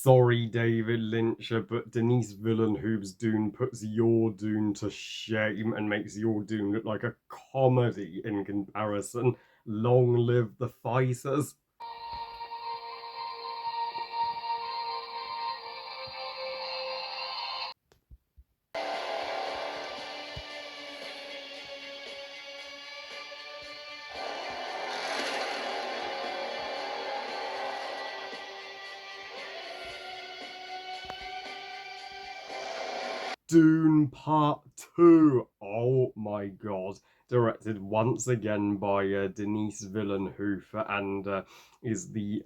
Sorry, David Lynch, but Denis Villenhouve's Dune puts your Dune to shame and makes your Dune look like a comedy in comparison. Long live the fighters. Dune Part 2. Oh my god. Directed once again by Denis Villenhouve and is the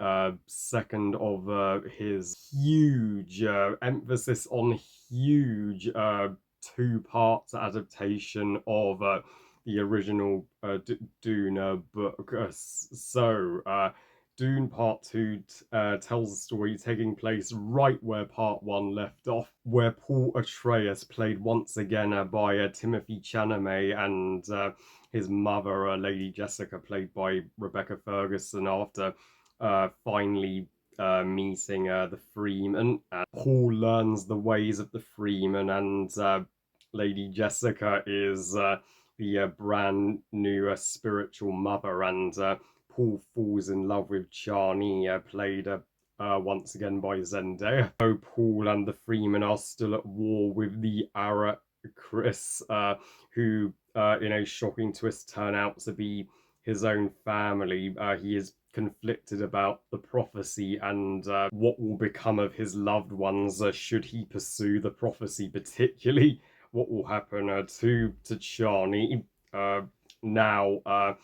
second of his huge emphasis on huge two-part adaptation of the original Dune book. Dune Part 2 tells the story taking place right where Part 1 left off, where Paul Atreides, played once again by Timothy Chalamet, and his mother, Lady Jessica, played by Rebecca Ferguson, after finally meeting the Freeman. Paul learns the ways of the Freeman, and Lady Jessica is the brand new spiritual mother, and Paul falls in love with Chani, played once again by Zendaya. So Paul and the Freeman are still at war with the Chris, who, in a shocking twist, turn out to be his own family. He is conflicted about the prophecy and what will become of his loved ones should he pursue the prophecy, particularly what will happen to Chani. Now,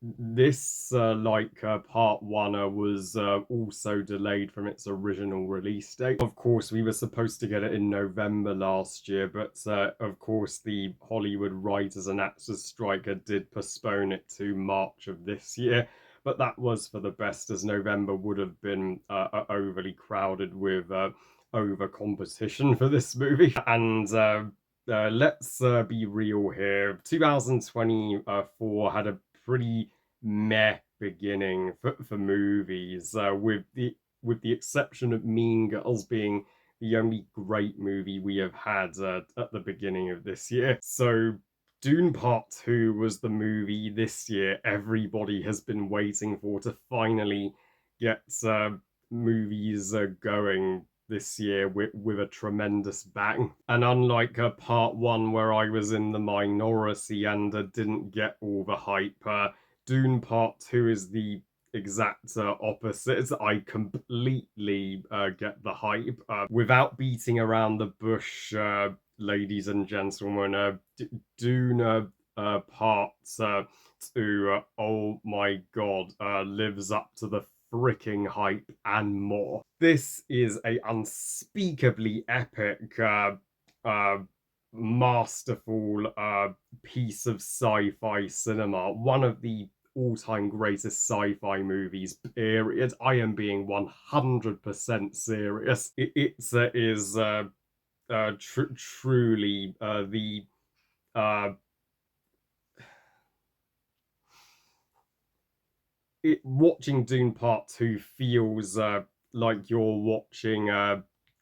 this, like part one, was also delayed from its original release date. Of course, we were supposed to get it in November last year, but of course, the Hollywood writers and actors strike did postpone it to March of this year. But that was for the best, as November would have been overly crowded with over competition for this movie. And let's be real here. 2024 had a pretty meh beginning for movies, with the exception of Mean Girls being the only great movie we have had at the beginning of this year. So Dune Part 2 was the movie this year everybody has been waiting for to finally get movies going this year with a tremendous bang. And unlike part one, where I was in the minority and didn't get all the hype, Dune Part 2 is the exact opposite. I completely get the hype. Without beating around the bush, ladies and gentlemen, Dune Part 2, oh my god, lives up to the freaking hype and more. This is a unspeakably epic, masterful piece of sci-fi cinema. One of the all-time greatest sci-fi movies, period. I am being 100% serious. It is truly the watching Dune Part 2 feels like you're watching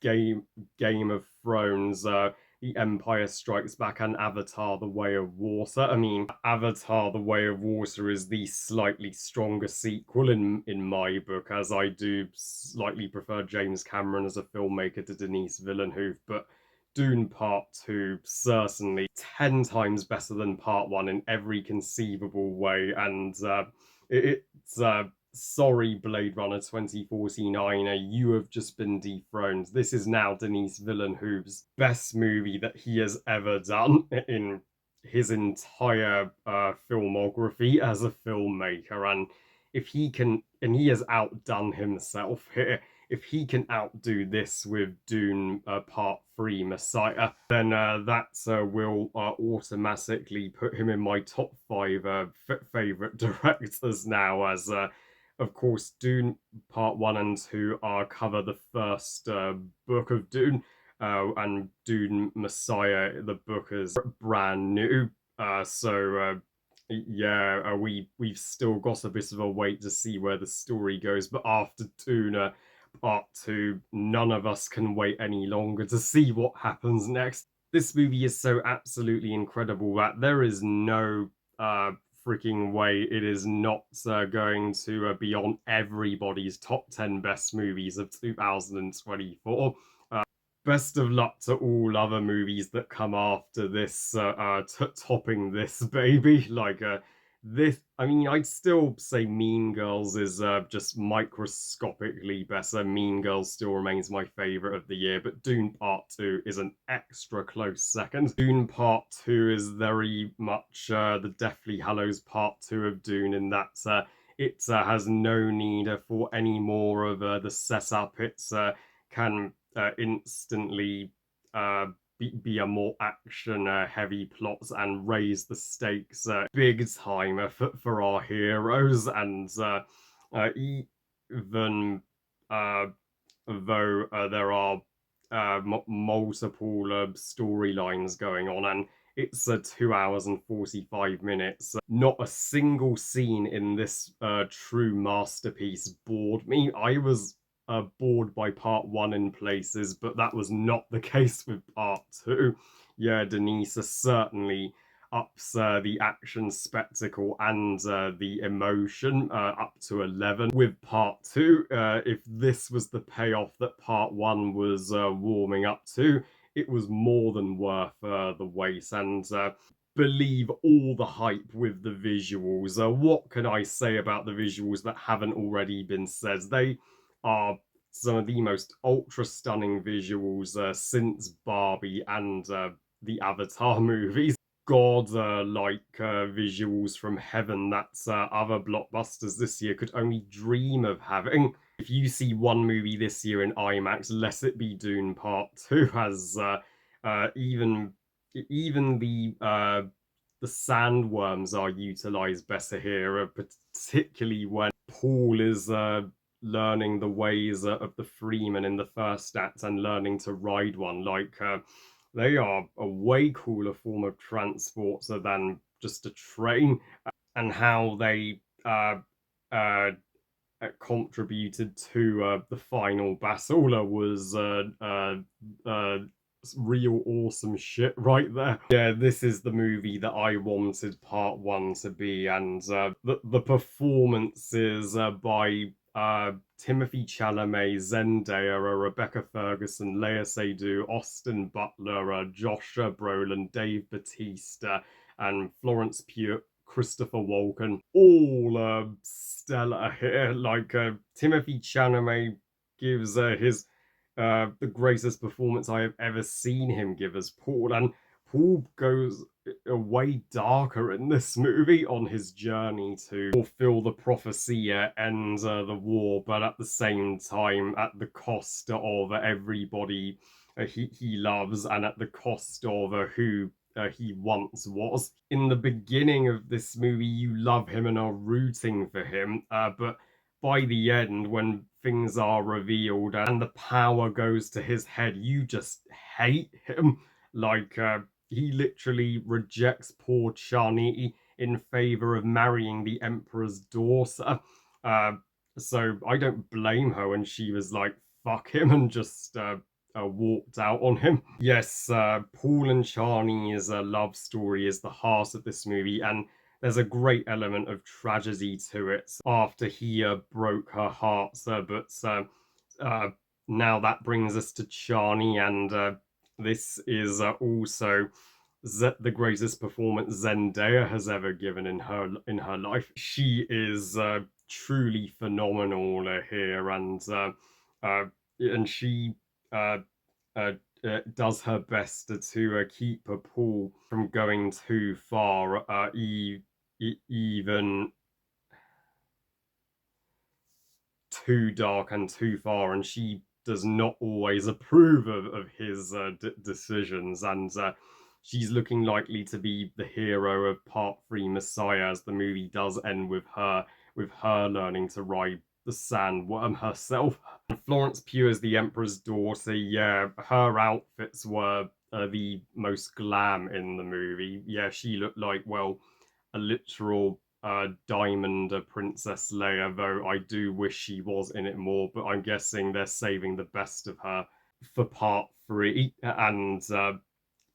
Game of Thrones, The Empire Strikes Back, and Avatar: The Way of Water. I mean, Avatar: The Way of Water is the slightly stronger sequel in my book, as I do slightly prefer James Cameron as a filmmaker to Denis Villenhouve, but Dune Part 2 certainly 10 times better than Part 1 in every conceivable way, and it's sorry, Blade Runner 2049, you have just been dethroned. This is now Denis Villeneuve's best movie that he has ever done in his entire filmography as a filmmaker. And if he can, and he has outdone himself here, if he can outdo this with Dune Part 3 Messiah, then that will automatically put him in my top 5 favourite directors now, as of course Dune Part 1 and 2 are cover the first book of Dune, and Dune Messiah, the book, is brand new. Yeah, we've still got a bit of a wait to see where the story goes, but after Dune, Part 2, none of us can wait any longer to see what happens next. This movie is so absolutely incredible that there is no uh, freaking way it is not going to be on everybody's top 10 best movies of 2024. Best of luck to all other movies that come after this, topping this baby. This, I mean, I'd still say Mean Girls is just microscopically better. Mean Girls still remains my favorite of the year, but Dune Part 2 is an extra close second. Dune Part 2 is very much the Deathly Hallows Part 2 of Dune, in that it has no need for any more of the setup. It's can instantly uh, be a more action heavy plot and raise the stakes big time for our heroes. And even uh, though there are multiple storylines going on, and it's 2 hours and 45 minutes. Not a single scene in this true masterpiece bored me. I was bored by part one in places, but that was not the case with part two. Yeah, Denise certainly ups the action spectacle and the emotion up to 11 with part two. If this was the payoff that part one was warming up to, it was more than worth the wait. And believe all the hype with the visuals. What can I say about the visuals that haven't already been said? They are some of the most ultra stunning visuals since Barbie and the Avatar movies. God like visuals from heaven that other blockbusters this year could only dream of having. If you see one movie this year in IMAX, let it be Dune Part 2, as even the sandworms are utilized better here, particularly when Paul is learning the ways of the Freeman in the first act and learning to ride one. They are a way cooler form of transport than just a train, and how they uh, contributed to the final battle was uh, real awesome shit right there. Yeah, this is the movie that I wanted part one to be, and the performances by Timothy Chalamet, Zendaya, Rebecca Ferguson, Lea Seydoux, Austin Butler, Josh Brolin, Dave Bautista, and Florence Pugh, Christopher Walken, all stellar here. Timothy Chalamet gives his the greatest performance I have ever seen him give as Paul, and Paul goes way darker in this movie on his journey to fulfill the prophecy, end the war, but at the same time, at the cost of everybody he loves, and at the cost of who he once was. In the beginning of this movie, you love him and are rooting for him, but by the end, when things are revealed and the power goes to his head, you just hate him. He literally rejects poor Chani in favor of marrying the Emperor's daughter. Uh, so I don't blame her when she was like, fuck him, and just walked out on him. Yes, Paul and Chani's love story is the heart of this movie, and there's a great element of tragedy to it after he broke her heart. Uh, now that brings us to Chani, and this is also the greatest performance Zendaya has ever given in her life. She is truly phenomenal here, uh, and she uh, uh, does her best to keep Paul from going too far, even too dark and too far, and she does not always approve of his decisions, and she's looking likely to be the hero of part three, Messiah, as the movie does end with her learning to ride the sandworm herself. And Florence Pugh as the Emperor's daughter, yeah, her outfits were the most glam in the movie. Yeah, she looked like, well, a literal Diamond Princess Leia, though I do wish she was in it more, but I'm guessing they're saving the best of her for part three. And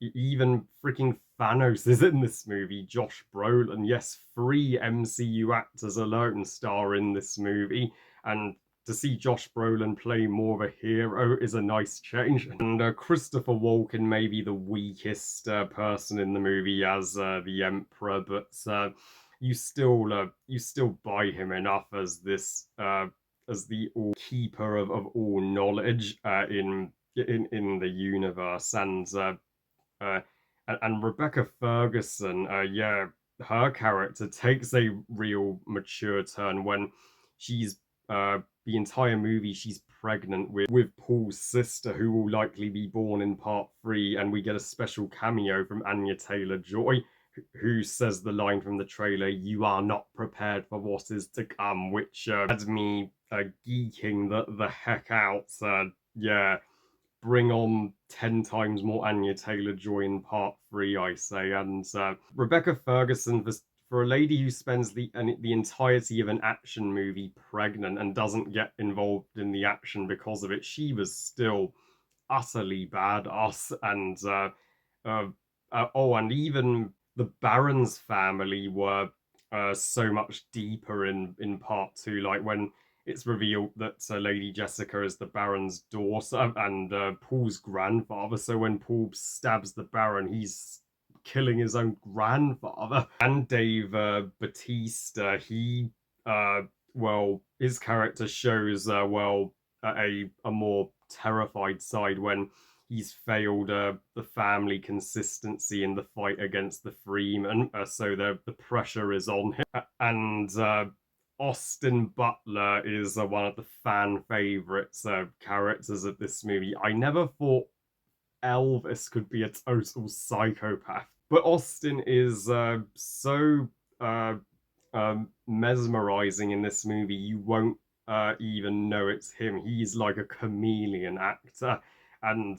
even freaking Thanos is in this movie. Josh Brolin, yes, three MCU actors alone star in this movie, and to see Josh Brolin play more of a hero is a nice change. And Christopher Walken may be the weakest person in the movie as the Emperor, but you still buy him enough as this as the keeper of all knowledge in the universe. Uh, and Rebecca Ferguson, yeah, her character takes a real mature turn when she's the entire movie she's pregnant with Paul's sister, who will likely be born in part three, and we get a special cameo from Anya Taylor-Joy, who says the line from the trailer, "You are not prepared for what is to come," which had me geeking the heck out. Yeah, bring on 10 times more Anya Taylor-Joy in part three, I say. And Rebecca Ferguson, for a lady who spends the entirety of an action movie pregnant and doesn't get involved in the action because of it, she was still utterly badass. And uh, oh, and even the Baron's family were so much deeper in part two. Like when it's revealed that Lady Jessica is the Baron's daughter and Paul's grandfather. So when Paul stabs the Baron, he's killing his own grandfather. And Dave Batista, he well, his character shows a more terrified side when he's failed the family consistency in the fight against the Freeman, so the pressure is on him. And Austin Butler is one of the fan favorites characters of this movie. I never thought Elvis could be a total psychopath, but Austin is so mesmerizing in this movie. You won't even know it's him. He's like a chameleon actor, and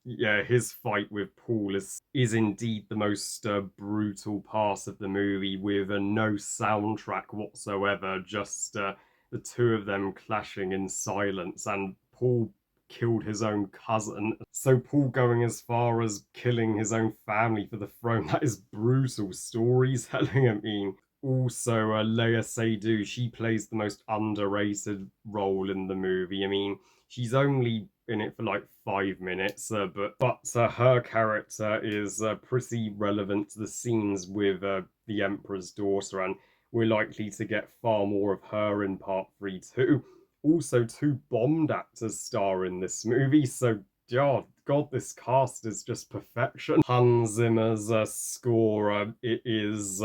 yeah, his fight with Paul is indeed the most brutal part of the movie, with no soundtrack whatsoever, just the two of them clashing in silence, and Paul killed his own cousin. So Paul going as far as killing his own family for the throne, that is brutal storytelling. I mean, also Leia Seydoux, she plays the most underrated role in the movie. I mean, she's only in it for like 5 minutes, but her character is pretty relevant to the scenes with the Emperor's daughter, and we're likely to get far more of her in part three too. Also, two Bond actors star in this movie, so God, this cast is just perfection. Hans Zimmer's score, it is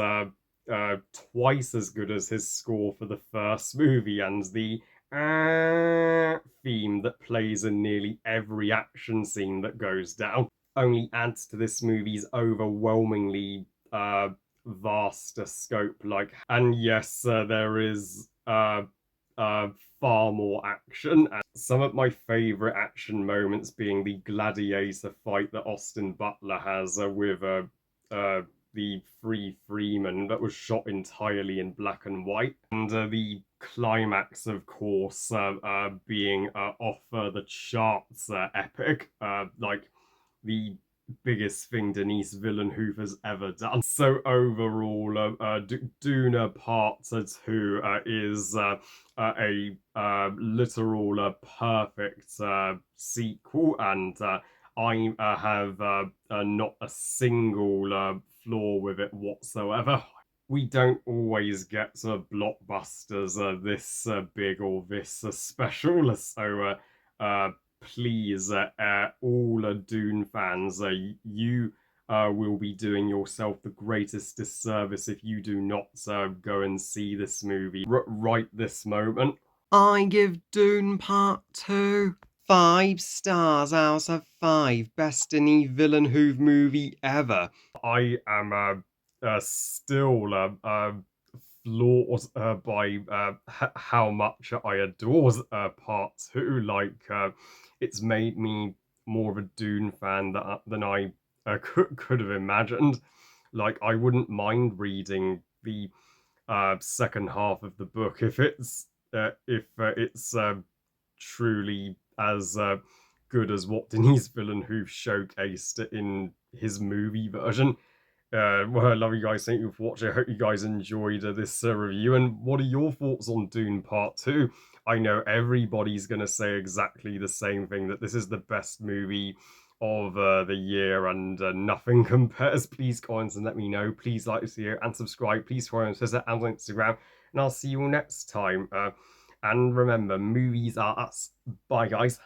twice as good as his score for the first movie, and the theme that plays in nearly every action scene that goes down only adds to this movie's overwhelmingly vaster scope. Like, and yes, there is uh, far more action. And some of my favorite action moments being the gladiator fight that Austin Butler has with the Free Freeman that was shot entirely in black and white, and the climax, of course, being off the charts epic, like the biggest thing Denis Villenhouve has ever done. So overall, Dune Part 2 is a literal perfect sequel, and I have not a single flaw with it whatsoever. We don't always get blockbusters this big or this special, so please, all Dune fans, you will be doing yourself the greatest disservice if you do not go and see this movie right this moment. I give Dune Part 2 5 stars out of 5. Best Denis Villenhouve movie ever. I am still floored by how much I adore part two. Like, it's made me more of a Dune fan than I could have imagined. Like, I wouldn't mind reading the second half of the book if it's truly as good as what Denis Villenhouve showcased in his movie version. Well, I love you guys. Thank you for watching. I hope you guys enjoyed this review. And what are your thoughts on Dune Part 2? I know everybody's going to say exactly the same thing, that this is the best movie of the year and nothing compares. Please comment and let me know. Please like this video and subscribe. Please follow on Twitter and on Instagram. And I'll see you all next time. And remember, movies are us. Bye, guys.